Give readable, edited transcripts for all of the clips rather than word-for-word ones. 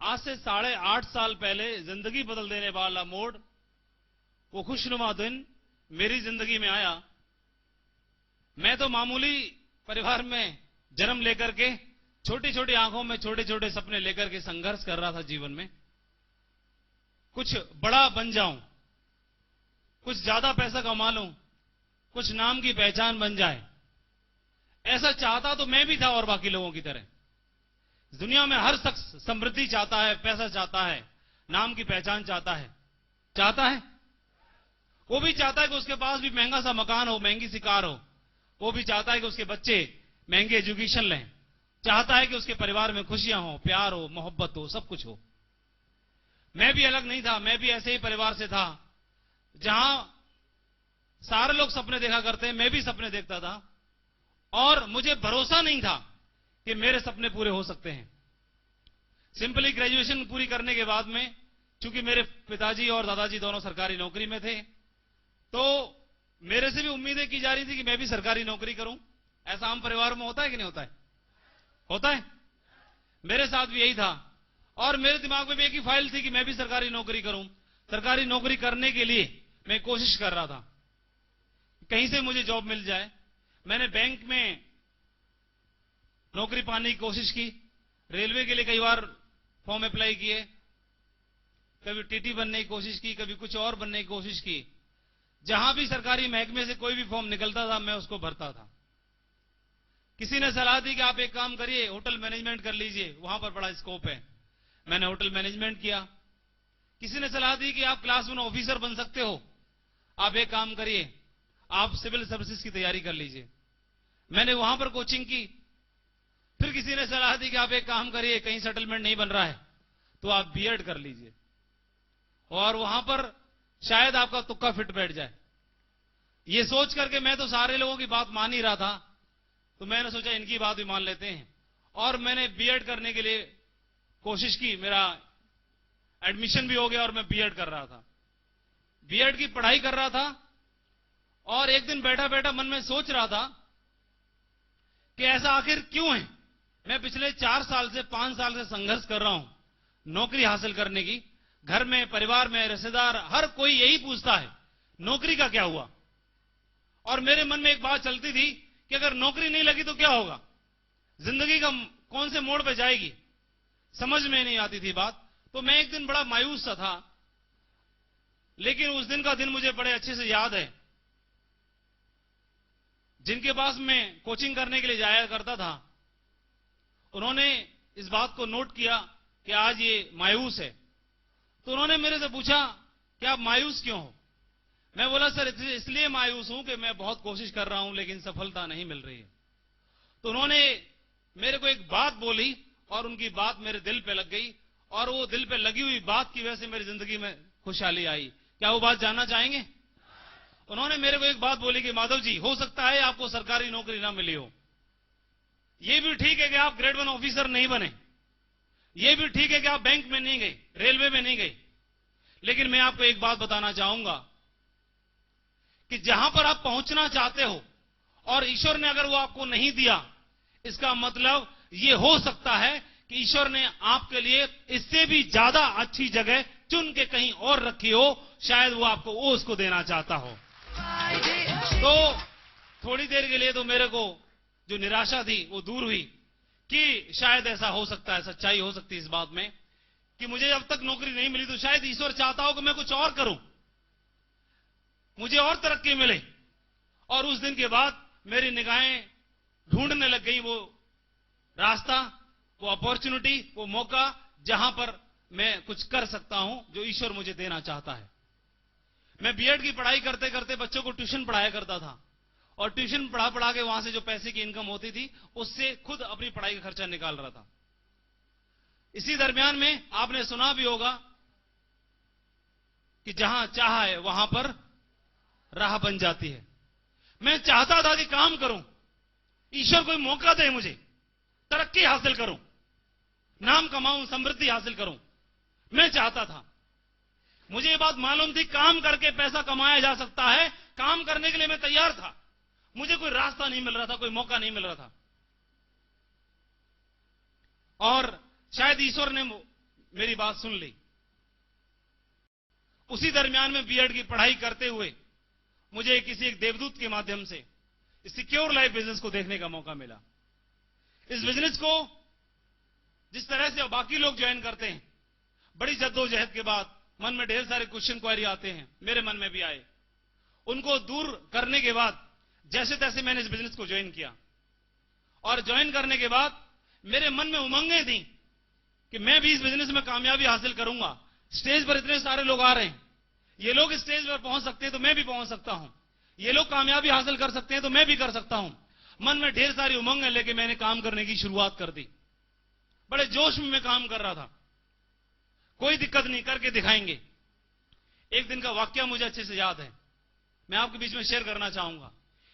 आज से 8.5 साल पहले जिंदगी बदल देने वाला मोड़, वो खुशनुमा दिन मेरी जिंदगी में आया। मैं तो मामूली परिवार में जन्म लेकर के छोटी छोटी आंखों में छोटे छोटे सपने लेकर के संघर्ष कर रहा था जीवन में। कुछ बड़ा बन जाऊं, कुछ ज्यादा पैसा कमा लूं, कुछ नाम की पहचान बन जाए, ऐसा चाहता तो मैं भी था और बाकी लोगों की तरह। दुनिया में हर शख्स समृद्धि चाहता है, पैसा चाहता है, नाम की पहचान चाहता है। वो भी चाहता है कि उसके पास भी महंगा सा मकान हो, महंगी सी कार हो। वो भी चाहता है कि उसके बच्चे महंगे एजुकेशन लें। चाहता है कि उसके परिवार में खुशियां हो, प्यार हो, मोहब्बत हो, सब कुछ हो। मैं भी अलग नहीं था, मैं भी ऐसे ही परिवार से था जहां सारे लोग सपने देखा करते हैं, मैं भी सपने देखता था और मुझे भरोसा नहीं था कि मेरे सपने पूरे हो सकते हैं। सिंपली ग्रेजुएशन पूरी करने के बाद में, चूंकि मेरे पिताजी और दादाजी दोनों सरकारी नौकरी में थे, तो मेरे से भी उम्मीदें की जा रही थी कि मैं भी सरकारी नौकरी करूं। ऐसा आम परिवार में होता है कि नहीं होता है? होता है। मेरे साथ भी यही था और मेरे दिमाग में भी एक ही फाइल थी कि मैं भी सरकारी नौकरी करूं। सरकारी नौकरी करने के लिए मैं कोशिश कर रहा था, कहीं से मुझे जॉब मिल जाए। मैंने बैंक में नौकरी पाने की कोशिश की, रेलवे के लिए कई बार फॉर्म अप्लाई किए, कभी टीटी बनने की कोशिश की, कभी कुछ और बनने की कोशिश की। जहां भी सरकारी महकमे से कोई भी फॉर्म निकलता था, मैं उसको भरता था। किसी ने सलाह दी कि आप एक काम करिए, होटल मैनेजमेंट कर लीजिए, वहां पर बड़ा स्कोप है। मैंने होटल मैनेजमेंट किया। किसी ने सलाह दी कि आप क्लास 1 ऑफिसर बन सकते हो, आप एक काम करिए, आप सिविल सर्विसेज की तैयारी कर लीजिए। मैंने वहां पर कोचिंग की। फिर किसी ने सलाह दी कि आप एक काम करिए, कहीं सेटलमेंट नहीं बन रहा है तो आप बीएड कर लीजिए और वहां पर शायद आपका तुक्का फिट बैठ जाए। ये सोच करके मैं तो सारे लोगों की बात मान ही रहा था, तो मैंने सोचा इनकी बात भी मान लेते हैं और मैंने बीएड करने के लिए कोशिश की। मेरा एडमिशन भी हो गया और मैं बीएड कर रहा था, बीएड की पढ़ाई कर रहा था। और एक दिन बैठा बैठा मन में सोच रहा था कि ऐसा आखिर क्यों है। मैं पिछले 4 साल से 5 साल से संघर्ष कर रहा हूं नौकरी हासिल करने की। घर में, परिवार में, रिश्तेदार, हर कोई यही पूछता है नौकरी का क्या हुआ। और मेरे मन में एक बात चलती थी कि अगर नौकरी नहीं लगी तो क्या होगा, जिंदगी का कौन से मोड़ पे जाएगी, समझ में नहीं आती थी बात। तो मैं एक दिन बड़ा मायूस सा था, लेकिन उस दिन का दिन मुझे बड़े अच्छे से याद है। जिनके पास मैं कोचिंग करने के लिए जाया करता था, उन्होंने इस बात को नोट किया कि आज ये मायूस है। तो उन्होंने मेरे से पूछा कि आप मायूस क्यों हो। मैं बोला, सर इसलिए मायूस हूं कि मैं बहुत कोशिश कर रहा हूं लेकिन सफलता नहीं मिल रही है। तो उन्होंने मेरे को एक बात बोली और उनकी बात मेरे दिल पे लग गई और वो दिल पे लगी हुई बात की वजह से मेरी जिंदगी में खुशहाली आई। क्या वो बात जानना चाहेंगे? उन्होंने मेरे को एक बात बोली कि माधव जी, हो सकता है आपको सरकारी नौकरी ना मिली हो, यह भी ठीक है कि आप ग्रेड 1 ऑफिसर नहीं बने, यह भी ठीक है कि आप बैंक में नहीं गए, रेलवे में नहीं गए, लेकिन मैं आपको एक बात बताना चाहूंगा कि जहां पर आप पहुंचना चाहते हो और ईश्वर ने अगर वो आपको नहीं दिया, इसका मतलब यह हो सकता है कि ईश्वर ने आपके लिए इससे भी ज्यादा अच्छी जगह चुन के कहीं और रखी हो। शायद वो आपको वो उसको देना चाहता हो। तो थोड़ी देर के लिए तो मेरे को जो निराशा थी वो दूर हुई कि शायद ऐसा हो सकता है, सच्चाई हो सकती है इस बात में कि मुझे जब तक नौकरी नहीं मिली तो शायद ईश्वर चाहता हो कि मैं कुछ और करूं, मुझे और तरक्की मिले। और उस दिन के बाद मेरी निगाहें ढूंढने लग गई वो रास्ता, वो अपॉर्चुनिटी, वो मौका जहां पर मैं कुछ कर सकता हूं, जो ईश्वर मुझे देना चाहता है। मैं बीएड की पढ़ाई करते करते बच्चों को ट्यूशन पढ़ाया करता था और ट्यूशन पढ़ा पढ़ा के वहां से जो पैसे की इनकम होती थी उससे खुद अपनी पढ़ाई का खर्चा निकाल रहा था। इसी दरमियान में आपने सुना भी होगा कि जहां चाह है वहां पर राह बन जाती है। मैं चाहता था कि काम करूं, ईश्वर कोई मौका दे, मुझे तरक्की हासिल करूं, नाम कमाऊं, समृद्धि हासिल करूं, मैं चाहता था। मुझे ये बात मालूम थी काम करके पैसा कमाया जा सकता है, काम करने के लिए मैं तैयार था। मुझे कोई रास्ता नहीं मिल रहा था, कोई मौका नहीं मिल रहा था। और शायद ईश्वर ने मेरी बात सुन ली। उसी दरमियान में बीएड की पढ़ाई करते हुए मुझे किसी एक देवदूत के माध्यम से सिक्योर लाइफ बिजनेस को देखने का मौका मिला। इस बिजनेस को जिस तरह से बाकी लोग ज्वाइन करते हैं, बड़ी जद्दोजहद के बाद मन में ढेर सारे क्वेश्चन क्वेरी आते हैं, मेरे मन में भी आए। उनको दूर करने के बाद जैसे तैसे मैंने इस बिजनेस को ज्वाइन किया, और ज्वाइन करने के बाद मेरे मन में उमंगें थी कि मैं भी इस बिजनेस में कामयाबी हासिल करूंगा। स्टेज पर इतने सारे लोग आ रहे हैं, ये लोग स्टेज पर पहुंच सकते हैं तो मैं भी पहुंच सकता हूं, ये लोग कामयाबी हासिल कर सकते हैं तो मैं भी कर सकता हूं। मन में ढेर सारी उमंगें लेके मैंने काम करने की शुरुआत कर दी। बड़े जोश में मैं काम कर रहा था, कोई दिक्कत नहीं, करके दिखाएंगे। एक दिन का वाकया मुझे अच्छे से याद है, मैं आपके बीच में शेयर करना चाहूंगा।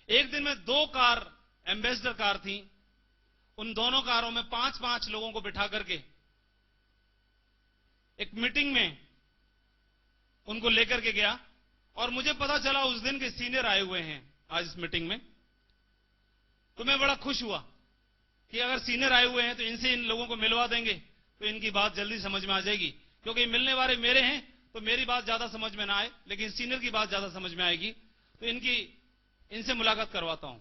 एक दिन में 2 कार, एम्बेसडर कार थी, उन दोनों कारों में 5-5 लोगों को बिठा करके एक मीटिंग में उनको लेकर के गया, और मुझे पता चला उस दिन के सीनियर आए हुए हैं आज इस मीटिंग में। तो मैं बड़ा खुश हुआ कि अगर सीनियर आए हुए हैं तो इनसे इन लोगों को मिलवा देंगे तो इनकी बात जल्दी समझ में आ जाएगी, क्योंकि मिलने वाले मेरे हैं तो मेरी बात ज्यादा समझ में ना आए, लेकिन सीनियर की बात ज्यादा समझ में आएगी, तो इनसे मुलाकात करवाता हूं।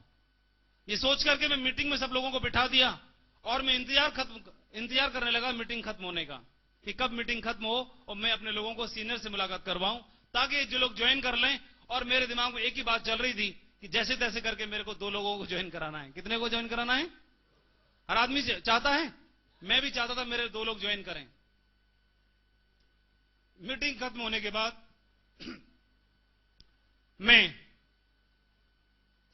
ये सोच करके मैं मीटिंग में सब लोगों को बिठा दिया, और मैं इंतजार करने लगा मीटिंग खत्म होने का, कि कब मीटिंग खत्म हो और मैं अपने लोगों को सीनियर से मुलाकात करवाऊं, ताकि जो लोग ज्वाइन कर लें। और मेरे दिमाग में एक ही बात चल रही थी कि जैसे तैसे करके मेरे को 2 लोगों को ज्वाइन कराना है। कितने को ज्वाइन कराना है? हर आदमी चाहता है, मैं भी चाहता था मेरे 2 लोग ज्वाइन करें। मीटिंग खत्म होने के बाद मैं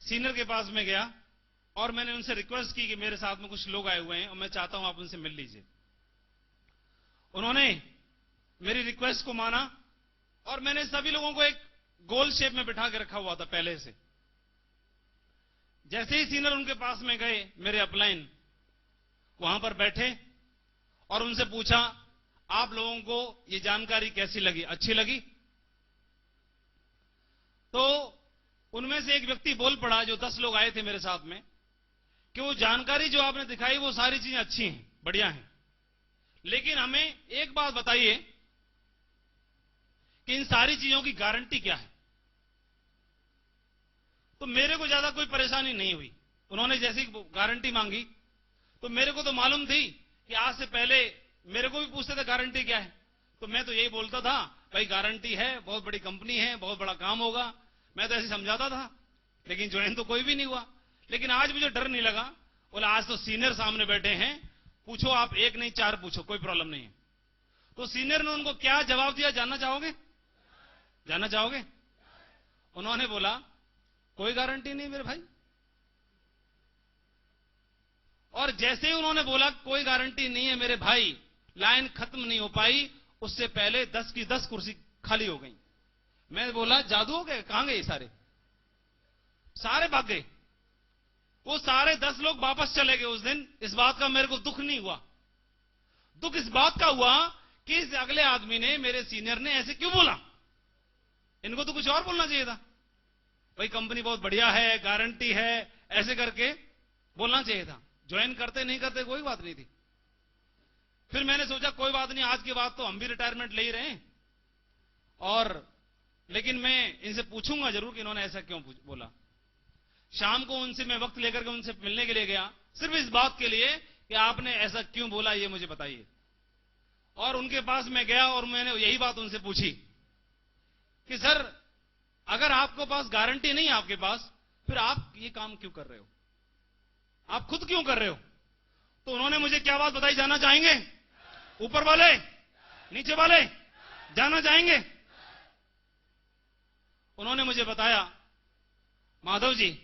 सीनियर के पास में गया और मैंने उनसे रिक्वेस्ट की कि मेरे साथ में कुछ लोग आए हुए हैं और मैं चाहता हूं आप उनसे मिल लीजिए। उन्होंने मेरी रिक्वेस्ट को माना, और मैंने सभी लोगों को एक गोल शेप में बिठा के रखा हुआ था पहले से। जैसे ही सीनियर उनके पास में गए, मेरे अपलाइन वहां पर बैठे, और उनसे पूछा, आप लोगों को ये जानकारी कैसी लगी? अच्छी लगी? तो उनमें से एक व्यक्ति बोल पड़ा, जो 10 लोग आए थे मेरे साथ में, कि वो जानकारी जो आपने दिखाई वो सारी चीजें अच्छी हैं, बढ़िया हैं, लेकिन हमें एक बात बताइए कि इन सारी चीजों की गारंटी क्या है? तो मेरे को ज्यादा कोई परेशानी नहीं हुई। उन्होंने जैसी गारंटी मांगी तो मेरे को तो मालूम थी कि आज से पहले मेरे को भी पूछते थे गारंटी क्या है, तो मैं तो यही बोलता था, भाई गारंटी है, बहुत बड़ी कंपनी है, बहुत बड़ा काम होगा, मैं तो ऐसे समझाता था। लेकिन ज्वाइन तो कोई भी नहीं हुआ। लेकिन आज मुझे डर नहीं लगा, बोला आज तो सीनियर सामने बैठे हैं, पूछो, आप 1 नहीं 4 पूछो, कोई प्रॉब्लम नहीं है। तो सीनियर ने उनको क्या जवाब दिया, जानना चाहोगे? जानना चाहोगे? उन्होंने बोला, कोई गारंटी नहीं मेरे भाई। और जैसे ही उन्होंने बोला कोई गारंटी नहीं है मेरे भाई, लाइन खत्म नहीं हो पाई, उससे पहले 10 की 10 कुर्सी खाली हो गई। मैं बोला, जादू हो गया? कहां गए सारे? सारे भाग गए। वो सारे 10 लोग वापस चले गए उस दिन। इस बात का मेरे को दुख नहीं हुआ। दुख इस बात का हुआ कि इस अगले आदमी ने, मेरे सीनियर ने ऐसे क्यों बोला? इनको तो कुछ और बोलना चाहिए था, भाई कंपनी बहुत बढ़िया है, गारंटी है, ऐसे करके बोलना चाहिए था। ज्वाइन करते नहीं करते कोई बात नहीं थी। फिर मैंने सोचा कोई बात नहीं, आज के बाद तो हम भी रिटायरमेंट ले ही रहे हैं, और लेकिन मैं इनसे पूछूंगा जरूर कि इन्होंने ऐसा क्यों बोला। शाम को उनसे मैं वक्त लेकर के उनसे मिलने के लिए गया, सिर्फ इस बात के लिए कि आपने ऐसा क्यों बोला, ये मुझे बताइए। और उनके पास मैं गया और मैंने यही बात उनसे पूछी कि सर, अगर आपके पास गारंटी नहीं है, आपके पास, फिर आप ये काम क्यों कर रहे हो? आप खुद क्यों कर रहे हो? तो उन्होंने मुझे क्या बात बताई, जानना चाहेंगे? ऊपर वाले, नीचे वाले, जानना चाहेंगे? उन्होंने मुझे बताया, माधव जी,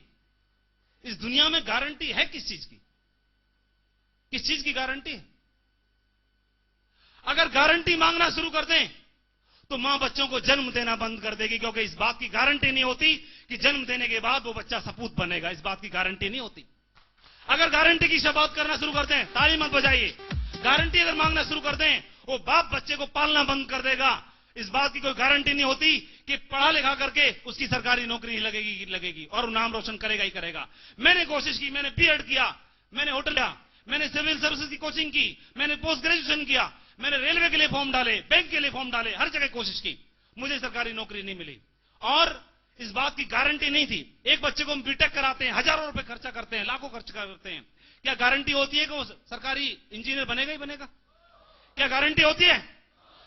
इस दुनिया में गारंटी है किस चीज की? किस चीज की गारंटी है? अगर गारंटी मांगना शुरू कर दें तो मां बच्चों को जन्म देना बंद कर देगी, क्योंकि इस बात की गारंटी नहीं होती कि जन्म देने के बाद वो बच्चा सपूत बनेगा। इस बात की गारंटी नहीं होती। अगर गारंटी की शबात करना शुरू कर दें, ताली मत बजाइए, गारंटी अगर मांगना शुरू कर दें, वो बाप बच्चे को पालना बंद कर देगा। इस बात की कोई गारंटी नहीं होती कि पढ़ा लिखा करके उसकी सरकारी नौकरी लगेगी और नाम रोशन करेगा ही करेगा। मैंने कोशिश की, मैंने बीएड किया, मैंने होटल किया, मैंने सिविल सर्विसेज की कोचिंग की, मैंने पोस्ट ग्रेजुएशन किया, मैंने रेलवे के लिए फॉर्म डाले, बैंक के लिए फॉर्म डाले, हर जगह कोशिश की, मुझे सरकारी नौकरी नहीं मिली। और इस बात की गारंटी नहीं थी। एक बच्चे को हम बीटेक कराते हैं, हजारों रुपए खर्चा करते हैं, लाखों खर्च करते हैं, क्या गारंटी होती है कि वो सरकारी इंजीनियर बनेगा ही बनेगा? क्या गारंटी होती है?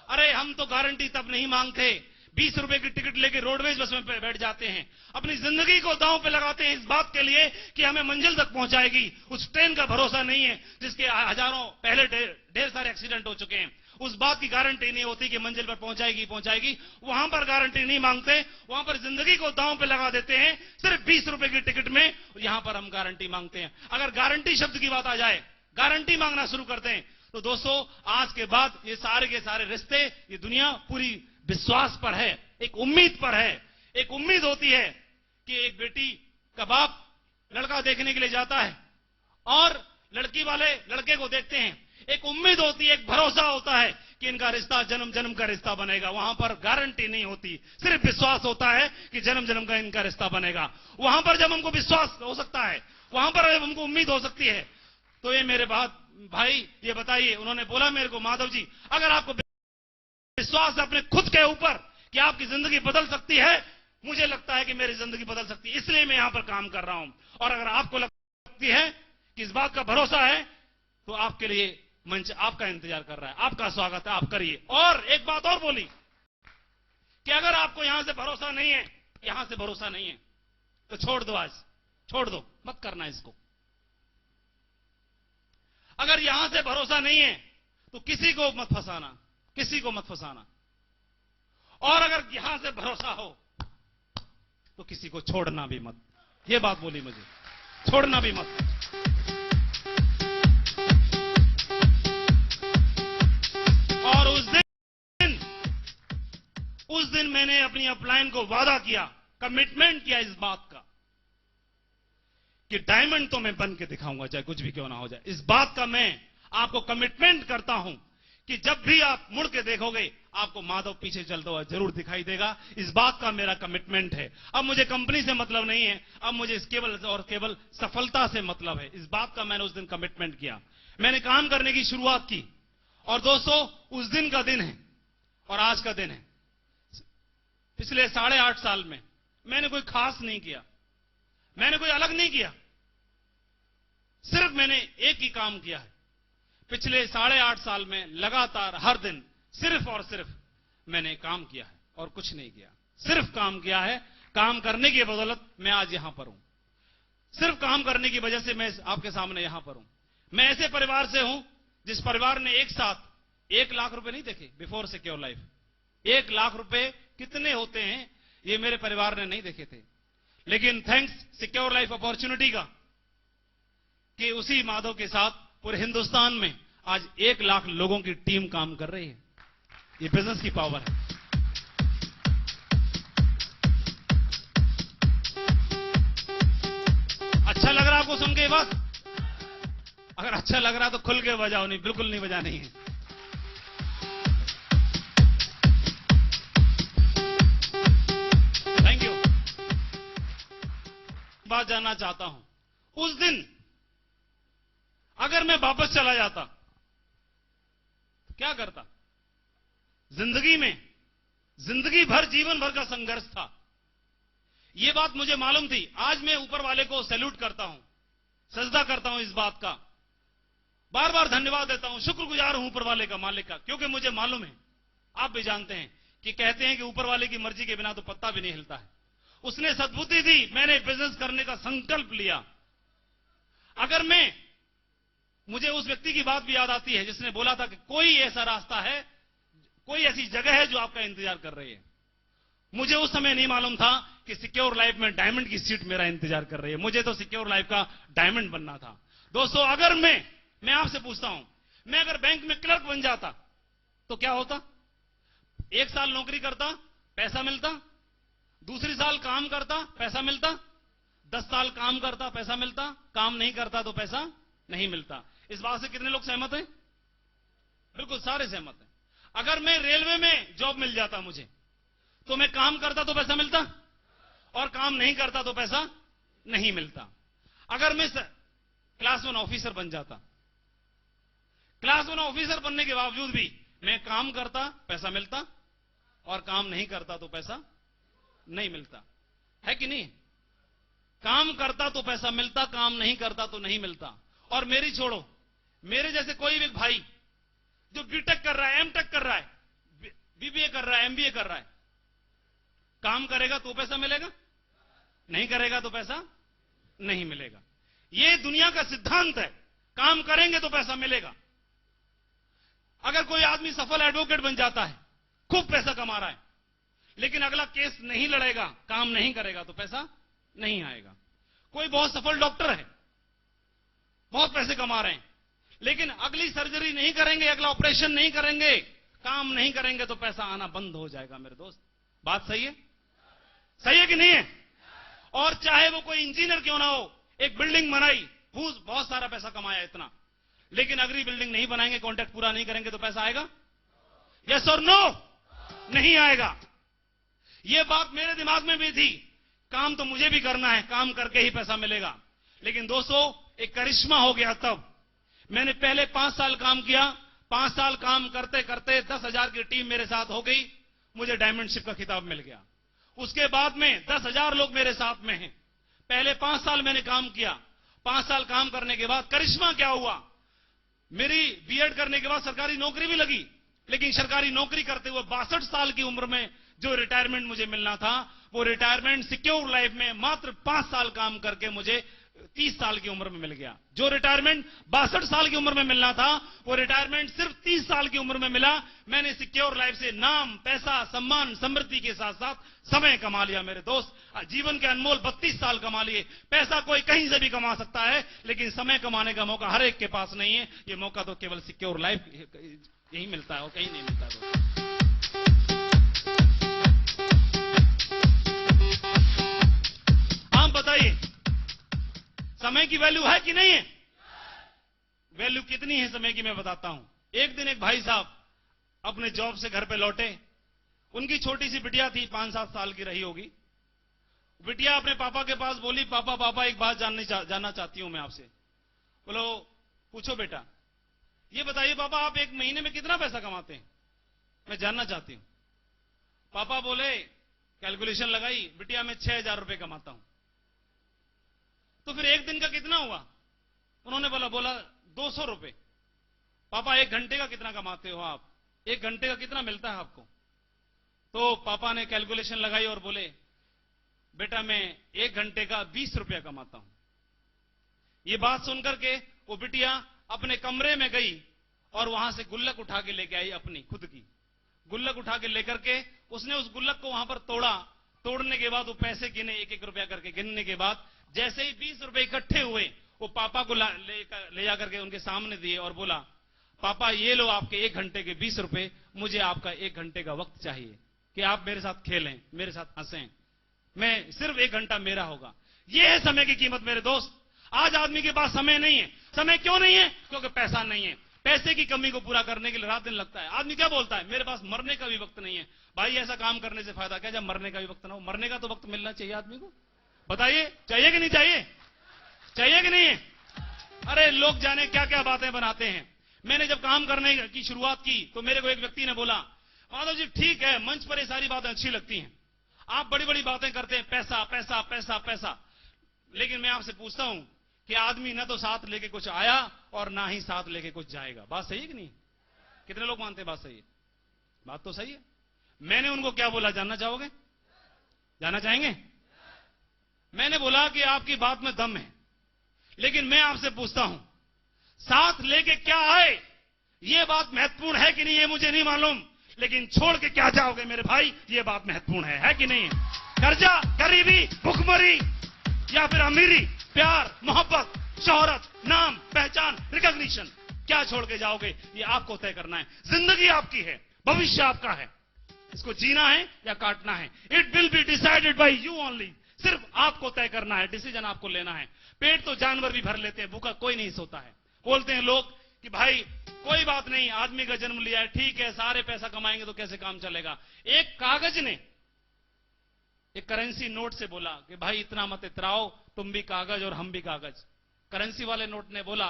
अरे हम तो गारंटी तब नहीं मांगते, 20 रुपए की टिकट लेके रोडवेज बस में बैठ जाते हैं, अपनी जिंदगी को दांव पे लगाते हैं इस बात के लिए कि हमें मंजिल तक पहुंचाएगी। उस ट्रेन का भरोसा नहीं है जिसके हजारों पहले ढेर सारे एक्सीडेंट हो चुके हैं, उस बात की गारंटी नहीं होती कि मंजिल पर पहुंचाएगी। वहां पर गारंटी नहीं मांगते, वहां पर जिंदगी को दांव पे लगा देते हैं सिर्फ 20 रुपए की टिकट में। यहां पर हम गारंटी मांगते हैं। अगर गारंटी शब्द की बात आ जाए, गारंटी मांगना शुरू करते हैं, तो दोस्तों आज के बाद ये सारे के सारे रिश्ते, ये दुनिया पूरी विश्वास पर है, एक उम्मीद पर है। एक उम्मीद होती है कि एक बेटी का बाप लड़का देखने के लिए जाता है और लड़की वाले लड़के को देखते हैं, एक उम्मीद होती है, एक भरोसा होता है कि इनका रिश्ता जन्म जन्म का रिश्ता बनेगा। वहां पर गारंटी नहीं होती, सिर्फ विश्वास होता है कि जन्म जन्म का इनका रिश्ता बनेगा। वहां पर जब हमको विश्वास हो सकता है, वहां पर जब हमको उम्मीद हो सकती है, तो ये मेरे भाई ये बताइए, उन्होंने बोला मेरे को, माधव जी अगर आपको विश्वास है अपने खुद के ऊपर कि आपकी जिंदगी बदल सकती है, मुझे लगता है कि मेरी जिंदगी बदल सकती है, इसलिए मैं यहां पर काम कर रहा हूं। और अगर आपको लगती है कि इस बात का भरोसा है, तो आपके लिए मंच आपका इंतजार कर रहा है, आपका स्वागत है, आप करिए। और एक बात और बोली कि अगर आपको यहां से भरोसा नहीं है, यहां से भरोसा नहीं है, तो छोड़ दो, आज छोड़ दो, मत करना इसको। अगर यहां से भरोसा नहीं है तो किसी को मत फंसाना, किसी को मत फंसाना। और अगर यहां से भरोसा हो तो किसी को छोड़ना भी मत। ये बात बोली मुझे, छोड़ना भी मत। और उस दिन मैंने अपनी अपलाइन को वादा किया, कमिटमेंट किया इस बात का कि डायमंड तो मैं बन के दिखाऊंगा, चाहे कुछ भी क्यों ना हो जाए। इस बात का मैं आपको कमिटमेंट करता हूं कि जब भी आप मुड़ के देखोगे, आपको माधव पीछे चलता हुआ जरूर दिखाई देगा। इस बात का मेरा कमिटमेंट है। अब मुझे कंपनी से मतलब नहीं है, अब मुझे केवल सफलता से मतलब है। इस बात का मैंने उस दिन कमिटमेंट किया, मैंने काम करने की शुरुआत की। और दोस्तों उस दिन का दिन है और आज का दिन है। पिछले 8.5 साल में मैंने कोई खास नहीं किया, मैंने कोई अलग नहीं किया, सिर्फ मैंने एक ही काम किया है। पिछले 8.5 साल में लगातार हर दिन सिर्फ और सिर्फ मैंने काम किया है और कुछ नहीं किया, सिर्फ काम किया है। काम करने की बदौलत मैं आज यहां पर हूं, सिर्फ काम करने की वजह से मैं आपके सामने यहां पर हूं। मैं ऐसे परिवार से हूं जिस परिवार ने एक साथ 1 लाख रुपए नहीं देखे बिफोर सिक्योर लाइफ। 1 लाख रुपए कितने होते हैं ये मेरे परिवार ने नहीं देखे थे, लेकिन थैंक्स सिक्योर लाइफ अपॉर्चुनिटी का कि उसी माधव के साथ पूरे हिंदुस्तान में आज 1 लाख लोगों की टीम काम कर रही है। ये बिजनेस की पावर है। अच्छा लग रहा आपको सुन के ये बात? अगर अच्छा लग रहा तो खुल के बजाओ, नहीं बिल्कुल नहीं बजानी है। Thank you. बात जानना चाहता हूं, उस दिन अगर मैं वापस चला जाता तो क्या करता? जिंदगी भर जीवन भर का संघर्ष था, यह बात मुझे मालूम थी। आज मैं ऊपर वाले को सैल्यूट करता हूं, सजदा करता हूं इस बात का, बार बार धन्यवाद देता हूं, शुक्रगुजार हूं ऊपर वाले का, मालिक का, क्योंकि मुझे मालूम है, आप भी जानते हैं कि कहते हैं कि ऊपर वाले की मर्जी के बिना तो पत्ता भी नहीं हिलता है। उसने सद्बुद्धि दी, मैंने बिजनेस करने का संकल्प लिया। अगर मुझे उस व्यक्ति की बात भी याद आती है जिसने बोला था कि कोई ऐसा रास्ता है, कोई ऐसी जगह है जो आपका इंतजार कर रही है। मुझे उस समय नहीं मालूम था कि सिक्योर लाइफ में डायमंड की सीट मेरा इंतजार कर रही है। मुझे तो सिक्योर लाइफ का डायमंड बनना था। दोस्तों अगर मैं आपसे पूछता हूं, मैं अगर बैंक में क्लर्क बन जाता तो क्या होता? 1 साल नौकरी करता, पैसा मिलता, दूसरी साल काम करता, पैसा मिलता, 10 साल काम करता, पैसा मिलता, काम नहीं करता तो पैसा नहीं मिलता। इस बात से कितने लोग सहमत हैं? बिल्कुल सारे सहमत हैं। अगर मैं रेलवे में जॉब मिल जाता मुझे, तो मैं काम करता तो पैसा मिलता और काम नहीं करता तो पैसा नहीं मिलता। अगर मैं क्लास 1 ऑफिसर बन जाता, क्लास 1 ऑफिसर बनने के बावजूद भी मैं काम करता, पैसा मिलता, और काम नहीं करता तो पैसा नहीं मिलता, है कि नहीं? काम करता तो पैसा मिलता, काम नहीं करता तो नहीं मिलता। और मेरी छोड़ो, मेरे जैसे कोई भी भाई जो बीटेक कर रहा है, एमटेक कर रहा है, बीबीए कर रहा है, एमबीए कर रहा है, काम करेगा तो पैसा मिलेगा, नहीं करेगा तो पैसा नहीं मिलेगा। यह दुनिया का सिद्धांत है, काम करेंगे तो पैसा मिलेगा। अगर कोई आदमी सफल एडवोकेट बन जाता है, खूब पैसा कमा रहा है, लेकिन अगला केस नहीं लड़ेगा, काम नहीं करेगा तो पैसा नहीं आएगा। कोई बहुत सफल डॉक्टर है, बहुत पैसे कमा रहे हैं, लेकिन अगली सर्जरी नहीं करेंगे, अगला ऑपरेशन नहीं करेंगे, काम नहीं करेंगे तो पैसा आना बंद हो जाएगा। मेरे दोस्त, बात सही है? सही है कि नहीं है? और चाहे वो कोई इंजीनियर क्यों ना हो, एक बिल्डिंग बनाई, बहुत सारा पैसा कमाया इतना, लेकिन अगली बिल्डिंग नहीं बनाएंगे, कॉन्ट्रैक्ट पूरा नहीं करेंगे तो पैसा आएगा? यस और नो? नहीं आएगा। यह बात मेरे दिमाग में भी थी, काम तो मुझे भी करना है, काम करके ही पैसा मिलेगा। लेकिन दोस्तों, एक करिश्मा हो गया। तब मैंने पहले 5 साल काम किया, 5 साल काम करते करते 10,000 की टीम मेरे साथ हो गई, मुझे डायमंडशिप का खिताब मिल गया। उसके बाद में 10,000 लोग मेरे साथ में हैं। पहले 5 साल मैंने काम किया, 5 साल काम करने के बाद करिश्मा क्या हुआ, मेरी बीएड करने के बाद सरकारी नौकरी भी लगी, लेकिन सरकारी नौकरी करते हुए 62 साल की उम्र में जो रिटायरमेंट मुझे मिलना था, वो रिटायरमेंट सिक्योर लाइफ में मात्र 5 साल काम करके मुझे 30 साल की उम्र में मिल गया। जो रिटायरमेंट 62 साल की उम्र में मिलना था, वो रिटायरमेंट सिर्फ 30 साल की उम्र में मिला। मैंने सिक्योर लाइफ से नाम, पैसा, सम्मान, समृद्धि के साथ साथ समय कमा लिया। मेरे दोस्त, जीवन के अनमोल 32 साल कमा लिए। पैसा कोई कहीं से भी कमा सकता है, लेकिन समय कमाने का मौका हर एक के पास नहीं है। ये मौका तो केवल सिक्योर लाइफ यही मिलता है और कहीं नहीं मिलता है। आप बताइए, समय की वैल्यू है कि नहीं है? वैल्यू कितनी है समय की, मैं बताता हूं। एक दिन एक भाई साहब अपने जॉब से घर पे लौटे, उनकी छोटी सी बिटिया थी, 5-7 साल की रही होगी। बिटिया अपने पापा के पास बोली, पापा पापा एक बात जानना चाहती हूं मैं आपसे। बोलो, पूछो बेटा। ये बताइए पापा, आप एक महीने में कितना पैसा कमाते हैं, मैं जानना चाहती हूं। पापा बोले, कैलकुलेशन लगाई, बिटिया मैं 6,000 रुपए कमाता हूं। तो फिर एक दिन का कितना हुआ? उन्होंने बोला 200 रुपए। पापा 1 घंटे का कितना कमाते हो आप? 1 घंटे का कितना मिलता है आपको? तो पापा ने कैलकुलेशन लगाई और बोले, बेटा मैं 1 घंटे का 20 रुपया कमाता हूं। ये बात सुनकर के वो बिटिया अपने कमरे में गई और वहां से गुल्लक उठा के लेके आई, अपनी खुद की गुल्लक उठा के लेकर के उसने उस गुल्लक को वहां पर तोड़ा। तोड़ने के बाद वो पैसे गिने, 1-1 रुपया करके गिनने के बाद जैसे ही 20 रुपए इकट्ठे हुए, वो पापा को ले जाकर के उनके सामने दिए और बोला, पापा ये लो आपके 1 घंटे के 20 रुपए, मुझे आपका 1 घंटे का वक्त चाहिए कि आप मेरे साथ खेलें, मेरे साथ हंसें, मैं सिर्फ 1 घंटा मेरा होगा। ये है समय की कीमत मेरे दोस्त। आज आदमी के पास समय नहीं है। समय क्यों नहीं है? क्योंकि पैसा नहीं है। पैसे की कमी को पूरा करने के लिए रात दिन लगता है। आदमी क्या बोलता है, मेरे पास मरने का भी वक्त नहीं है। भाई ऐसा काम करने से फायदा क्या, जब मरने का भी वक्त ना हो? मरने का तो वक्त मिलना चाहिए आदमी को। बताइए, चाहिए कि नहीं चाहिए? चाहिए कि नहीं है? अरे लोग जाने क्या क्या बातें बनाते हैं। मैंने जब काम करने की शुरुआत की तो मेरे को एक व्यक्ति ने बोला, माधव जी ठीक है, मंच पर ये सारी बातें अच्छी लगती हैं, आप बड़ी बड़ी बातें करते हैं, पैसा पैसा पैसा पैसा, लेकिन मैं आपसे पूछता हूं कि आदमी ना तो साथ लेके कुछ आया और ना ही साथ लेके कुछ जाएगा। बात सही है कि नहीं? कितने लोग मानते हैं बात सही है? बात तो सही है। मैंने उनको क्या बोला, जानना चाहोगे? जानना चाहेंगे? मैंने बोला कि आपकी बात में दम है, लेकिन मैं आपसे पूछता हूं, साथ लेके क्या आए ये बात महत्वपूर्ण है कि नहीं, ये मुझे नहीं मालूम, लेकिन छोड़ के क्या जाओगे मेरे भाई, ये बात महत्वपूर्ण है कि नहीं? कर्जा, गरीबी, भुखमरी या फिर अमीरी, प्यार, मोहब्बत, शोहरत, नाम, पहचान, रिकॉग्निशन, क्या छोड़ के जाओगे, ये आपको तय करना है। जिंदगी आपकी है, भविष्य आपका है, इसको जीना है या काटना है। It will be decided by you only. सिर्फ आपको तय करना है, डिसीजन आपको लेना है। पेट तो जानवर भी भर लेते हैं, भूखा कोई नहीं सोता है। बोलते हैं लोग कि भाई कोई बात नहीं, आदमी का जन्म लिया है, ठीक है, सारे पैसा कमाएंगे तो कैसे काम चलेगा। एक कागज ने एक करेंसी नोट से बोला कि भाई इतना मत इतराओ, तुम भी कागज और हम भी कागज। करेंसी वाले नोट ने बोला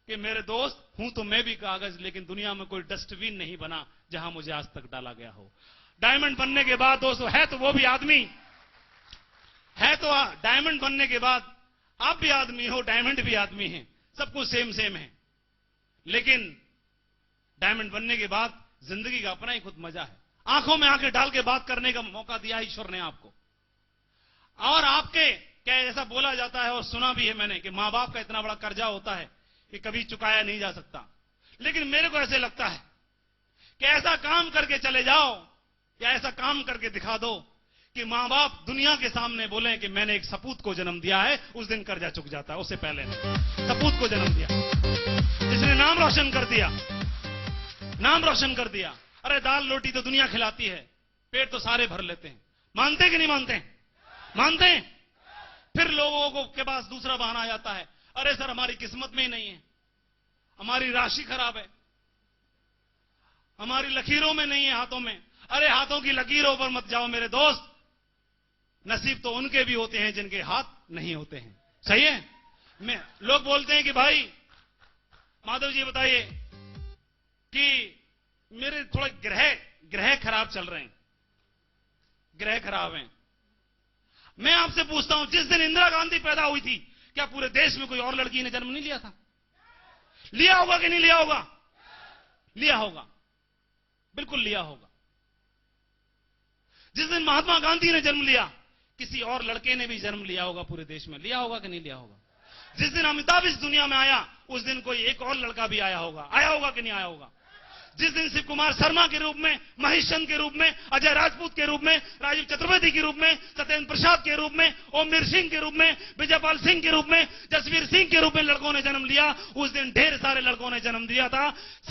कि मेरे दोस्त हूं तो मैं भी कागज, लेकिन दुनिया में कोई डस्टबिन नहीं बना जहां मुझे आज तक डाला गया हो। डायमंड बनने के बाद दोस्तों है तो वो भी आदमी है, तो डायमंड बनने के बाद आप भी आदमी हो, डायमंड भी आदमी है, सब कुछ सेम सेम है। लेकिन डायमंड बनने के बाद जिंदगी का अपना ही खुद मजा है। आंखों में आंखें डाल के बात करने का मौका दिया ईश्वर ने आपको। और आपके क्या ऐसा बोला जाता है और सुना भी है मैंने कि मां बाप का इतना बड़ा कर्जा होता है कि कभी चुकाया नहीं जा सकता। लेकिन मेरे को ऐसे लगता है कि ऐसा काम करके चले जाओ या ऐसा काम करके दिखा दो कि मां बाप दुनिया के सामने बोले कि मैंने एक सपूत को जन्म दिया है, उस दिन कर्जा चुक जाता है। उससे पहले सपूत को जन्म दिया जिसने नाम रोशन कर दिया, नाम रोशन कर दिया। अरे दाल रोटी तो दुनिया खिलाती है, पेट तो सारे भर लेते हैं। मानते कि नहीं मानते? मानते हैं। फिर लोगों को के पास दूसरा बहाना आ जाता है, अरे सर हमारी किस्मत में ही नहीं है, हमारी राशि खराब है, हमारी लकीरों में नहीं है, हाथों में। अरे हाथों की लकीरों पर मत जाओ मेरे दोस्त, नसीब तो उनके भी होते हैं जिनके हाथ नहीं होते हैं। सही है। लोग बोलते हैं कि भाई माधव जी बताइए कि मेरे थोड़े ग्रह खराब चल रहे हैं, ग्रह खराब हैं। मैं आपसे पूछता हूं, जिस दिन इंदिरा गांधी पैदा हुई थी क्या पूरे देश में कोई और लड़की ने जन्म नहीं लिया था? लिया होगा कि नहीं लिया होगा? लिया होगा, बिल्कुल लिया होगा। जिस दिन महात्मा गांधी ने जन्म लिया किसी और लड़के ने भी जन्म लिया होगा पूरे देश में। लिया होगा कि नहीं लिया होगा? जिस दिन अमिताभ इस दुनिया में आया उस दिन कोई एक और लड़का भी आया होगा। आया होगा कि नहीं आया होगा? जिस दिन शिव कुमार शर्मा के रूप में, महेश चंद के रूप में, अजय राजपूत के रूप में, राजीव चतुर्वेदी के रूप में, सत्येंद्र प्रसाद के रूप में, ओमवीर सिंह के रूप में, विजयपाल सिंह के रूप में, जसवीर सिंह के रूप में लड़कों ने जन्म लिया, उस दिन ढेर सारे लड़कों ने जन्म दिया था।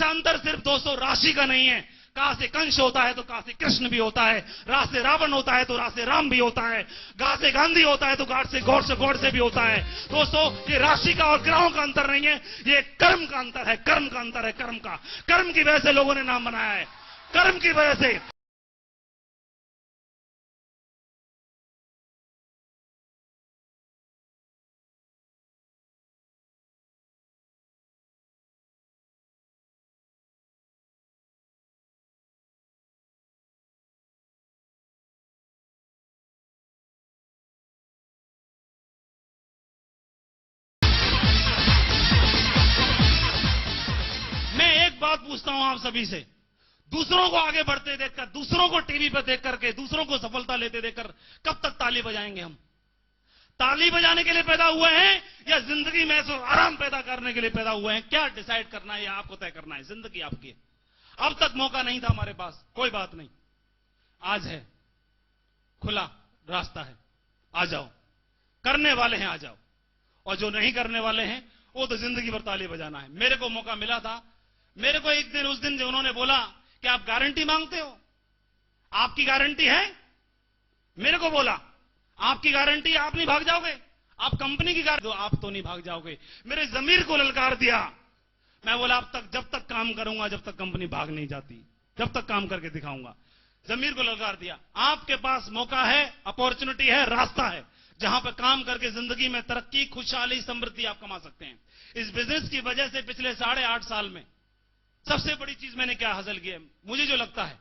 अंतर सिर्फ 200 राशि का नहीं है। कहां से कंस होता है तो कहां से कृष्ण भी होता है, राह से रावण होता है तो राह से राम भी होता है, घाट से गांधी होता है तो घाट से गौड़ से भी होता है। दोस्तों ये राशि का और ग्रहों का अंतर नहीं है, ये कर्म का अंतर है, कर्म का अंतर है, कर्म का। कर्म की वजह से लोगों ने नाम बनाया है, कर्म की वजह से। बात पूछता हूं आप सभी से, दूसरों को आगे बढ़ते देखकर, दूसरों को टीवी पर देख करके, दूसरों को सफलता लेते देखकर कब तक ताली बजाएंगे हम? ताली बजाने के लिए पैदा हुए हैं या जिंदगी में ऐसा आराम पैदा करने के लिए पैदा हुए हैं? क्या डिसाइड करना है, या आपको तय करना है? जिंदगी आपकी है। अब तक मौका नहीं था हमारे पास, कोई बात नहीं, आज है, खुला रास्ता है, आ जाओ। करने वाले हैं आ जाओ, और जो नहीं करने वाले हैं वो तो जिंदगी भर ताली बजाना है। मेरे को मौका मिला था, मेरे को एक दिन, उस दिन जो उन्होंने बोला कि आप गारंटी मांगते हो, आपकी गारंटी है? मेरे को बोला आपकी गारंटी, आप नहीं भाग जाओगे? आप कंपनी की गारंटी, आप तो नहीं भाग जाओगे। मेरे जमीर को ललकार दिया। मैं बोला अब तक, जब तक काम करूंगा, जब तक कंपनी भाग नहीं जाती, जब तक काम करके दिखाऊंगा। जमीर को ललकार दिया। आपके पास मौका है, अपॉर्चुनिटी है, रास्ता है, जहां पर काम करके जिंदगी में तरक्की, खुशहाली, समृद्धि आप कमा सकते हैं। इस बिजनेस की वजह से पिछले 8.5 साल में सबसे बड़ी चीज मैंने क्या हासिल की है, मुझे जो लगता है,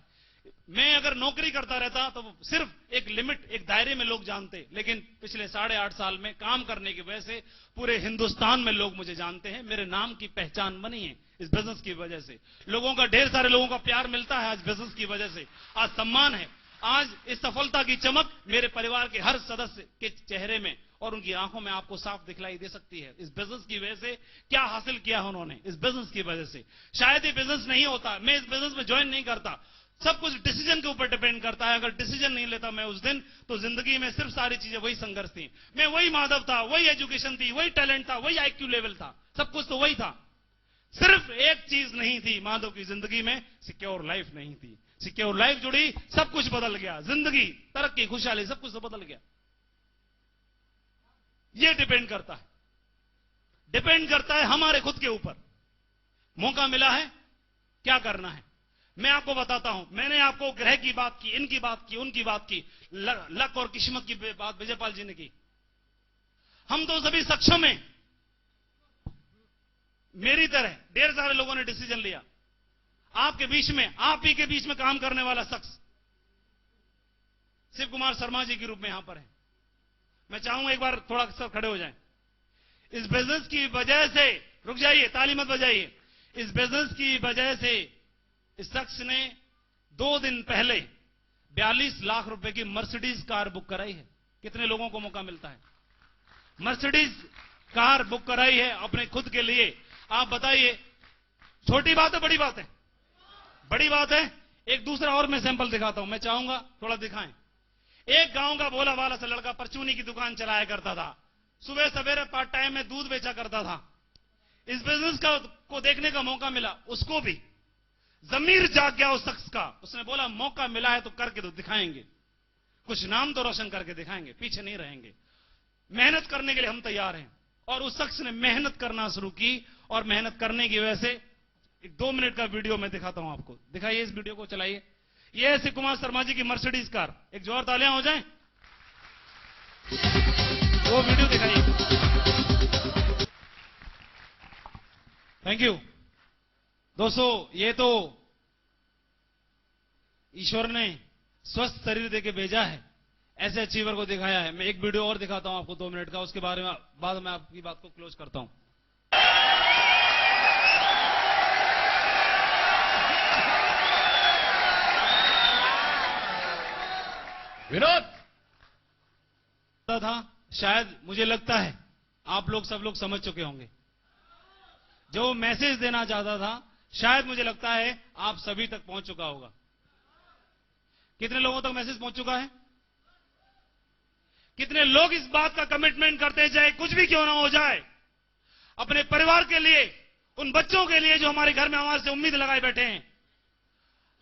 मैं अगर नौकरी करता रहता तो सिर्फ एक लिमिट, एक दायरे में लोग जानते, लेकिन पिछले 8.5 साल में काम करने की वजह से पूरे हिंदुस्तान में लोग मुझे जानते हैं। मेरे नाम की पहचान बनी है इस बिजनेस की वजह से। लोगों का, ढेर सारे लोगों का प्यार मिलता है आज बिजनेस की वजह से, आज सम्मान है। आज इस सफलता की चमक मेरे परिवार के हर सदस्य के चेहरे में और उनकी आंखों में आपको साफ दिखलाई दे सकती है। इस बिजनेस की वजह से क्या हासिल किया है उन्होंने, इस बिजनेस की वजह से। शायद ये बिजनेस नहीं होता, मैं इस बिजनेस में ज्वाइन नहीं करता। सब कुछ डिसीजन के ऊपर डिपेंड करता है। अगर डिसीजन नहीं लेता मैं उस दिन, तो जिंदगी में सिर्फ सारी चीजें वही संघर्ष थी। मैं वही माधव था, वही एजुकेशन थी, वही टैलेंट था, वही आईक्यू लेवल था, सब कुछ तो वही था। सिर्फ एक चीज नहीं थी माधव की जिंदगी में, सिक्योर लाइफ नहीं थी। सिक्योर लाइफ जुड़ी, सब कुछ बदल गया। जिंदगी, तरक्की, खुशहाली, सब कुछ तो बदल गया। ये डिपेंड करता है, डिपेंड करता है हमारे खुद के ऊपर। मौका मिला है, क्या करना है? मैं आपको बताता हूं। मैंने आपको ग्रह की बात की, इनकी बात की, उनकी बात की, लक और किस्मत की बात विजयपाल जी ने की। हम तो सभी सक्षम हैं। मेरी तरह ढेर सारे लोगों ने डिसीजन लिया। आपके बीच में, आप ही के बीच में काम करने वाला शख्स शिव कुमार शर्मा जी के रूप में यहां पर है। मैं चाहूंगा एक बार थोड़ा सब खड़े हो जाएं। इस बिजनेस की वजह से, रुक जाइए, ताली मत बजाइए। इस बिजनेस की वजह से इस शख्स ने 2 दिन पहले 42 लाख रुपए की मर्सिडीज कार बुक कराई है। कितने लोगों को मौका मिलता है? मर्सिडीज कार बुक कराई है अपने खुद के लिए। आप बताइए, छोटी बात है बड़ी बात है? बड़ी बात है। एक दूसरा और मैं सैंपल दिखाता हूं, मैं चाहूंगा थोड़ा दिखाएं। एक गांव का भोला वाला सा लड़का परचूनी की दुकान चलाया करता था। सुबह सवेरे पार्ट टाइम में दूध बेचा करता था। इस बिजनेस को देखने का मौका मिला, उसको भी जमीर जाग गया उस शख्स का। उसने बोला मौका मिला है तो करके तो दिखाएंगे, कुछ नाम तो रोशन करके दिखाएंगे, पीछे नहीं रहेंगे, मेहनत करने के लिए हम तैयार हैं। और उस शख्स ने मेहनत करना शुरू की और मेहनत करने की वजह से एक 2 मिनट का वीडियो मैं दिखाता हूं आपको। दिखाइए, इस वीडियो को चलाइए। यह है शिव कुमार शर्मा जी की मर्सिडीज कार। एक जोर तालियां हो जाएं। वो वीडियो दिखाइए। थैंक यू दोस्तों। ये तो ईश्वर ने स्वस्थ शरीर देके भेजा है, ऐसे अचीवर को दिखाया है। मैं एक वीडियो और दिखाता हूं आपको 2 मिनट का, उसके बारे में बाद में आपकी बात को क्लोज करता हूं। विनोद था, शायद मुझे लगता है आप लोग सब लोग समझ चुके होंगे। जो मैसेज देना चाहता था, शायद मुझे लगता है आप सभी तक पहुंच चुका होगा। कितने लोगों तक मैसेज पहुंच चुका है? कितने लोग इस बात का कमिटमेंट करते हैं, चाहे कुछ भी क्यों ना हो जाए, अपने परिवार के लिए, उन बच्चों के लिए जो हमारे घर में हमारे से उम्मीद लगाए बैठे हैं,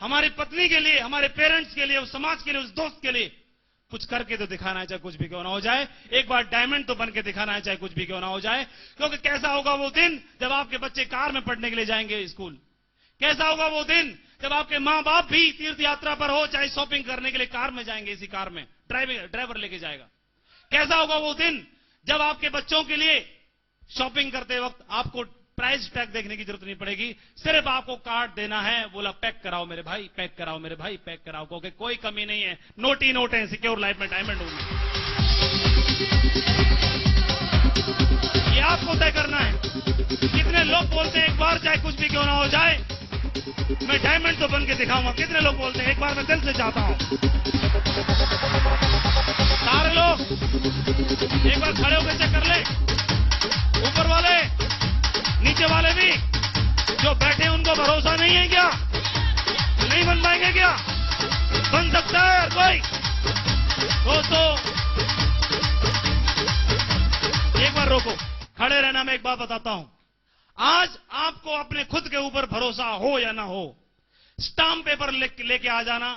हमारी पत्नी के लिए, हमारे पेरेंट्स के लिए, उस समाज के लिए, उस दोस्त के लिए कुछ करके तो दिखाना है, चाहे कुछ भी क्यों ना हो जाए। एक बार डायमंड तो बन के दिखाना है, चाहे कुछ भी क्यों ना हो जाए। क्योंकि कैसा होगा वो दिन जब आपके बच्चे कार में पढ़ने के लिए जाएंगे स्कूल? कैसा होगा वो दिन जब आपके मां बाप भी तीर्थ यात्रा पर हो, चाहे शॉपिंग करने के लिए कार में जाएंगे, इसी कार में ड्राइवर लेके जाएगा। कैसा होगा वो दिन जब आपके बच्चों के लिए शॉपिंग करते वक्त आपको प्राइस टैग देखने की जरूरत नहीं पड़ेगी, सिर्फ आपको कार्ड देना है, बोला पैक कराओ मेरे भाई, पैक कराओ मेरे भाई, पैक कराओ, क्योंकि कोई कमी नहीं है, नोट ही नोट है सिक्योर लाइफ में, डायमंड होंगे। ये आपको तय करना है। कितने लोग बोलते हैं एक बार चाहे कुछ भी क्यों ना हो जाए, मैं डायमंड तो बन के दिखाऊंगा? कितने लोग बोलते हैं एक बार मैं दिल से चाहता हूं? सारे लोग एक बार खड़े होकर चेक कर ले, ऊपर वाले नीचे वाले भी, जो बैठे उनको भरोसा नहीं है क्या? नहीं बन पाएंगे क्या? बन सकता है कोई? दोस्तों एक बार रोको, खड़े रहना। मैं एक बात बताता हूं, आज आपको अपने खुद के ऊपर भरोसा हो या ना हो, स्टाम्प पेपर लेके आ जाना।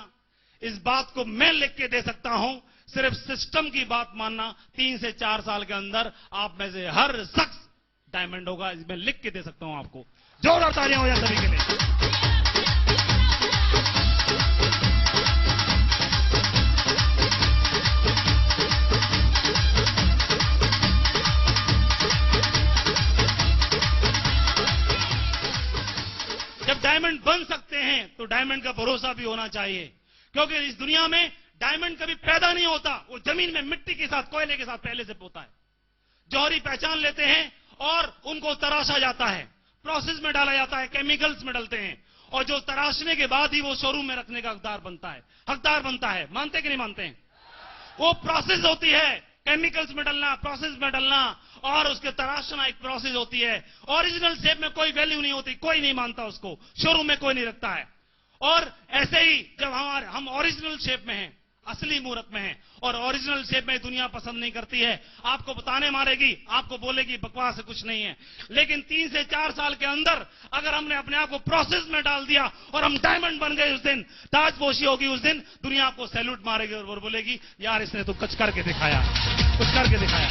इस बात को मैं लिख के दे सकता हूं, सिर्फ सिस्टम की बात मानना। 3 से 4 साल के अंदर आप में से हर शख्स डायमंड होगा, इसमें लिख के दे सकता हूं आपको। जोरदार तालियां हो जाए सभी के लिए। जब डायमंड बन सकते हैं तो डायमंड का भरोसा भी होना चाहिए, क्योंकि इस दुनिया में डायमंड कभी पैदा नहीं होता, वो जमीन में मिट्टी के साथ, कोयले के साथ पहले से होता है। जौहरी पहचान लेते हैं और उनको तराशा जाता है, प्रोसेस में डाला जाता है, केमिकल्स में डालते हैं, और जो तराशने के बाद ही वो शोरूम में रखने का हकदार बनता है। मानते कि नहीं मानते हैं? वो प्रोसेस होती है, केमिकल्स में डालना, प्रोसेस में डालना, और उसके तराशना एक प्रोसेस होती है। ओरिजिनल शेप में कोई वैल्यू नहीं होती, कोई नहीं मानता उसको, शोरूम में कोई नहीं रखता है। और ऐसे ही जब हम ओरिजिनल शेप में हैं, असली मूर्त में है, और ओरिजिनल शेप में दुनिया पसंद नहीं करती है, आपको बताने मारेगी, आपको बोलेगी बकवास है, कुछ नहीं है। लेकिन 3 से 4 साल के अंदर अगर हमने अपने आप को प्रोसेस में डाल दिया और हम डायमंड बन गए, उस दिन ताजपोशी होगी, उस दिन दुनिया आपको सैल्यूट मारेगी और बोलेगी यार इसने तो कुछ करके दिखाया, कुछ करके दिखाया।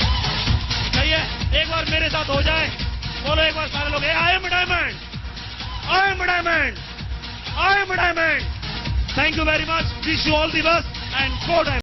सही है? एक बार मेरे साथ हो जाए, बोलो एक बार सारे लोग, I am diamond, I am diamond, I am diamond. Thank you very much. Wish you all the best and go Diamond.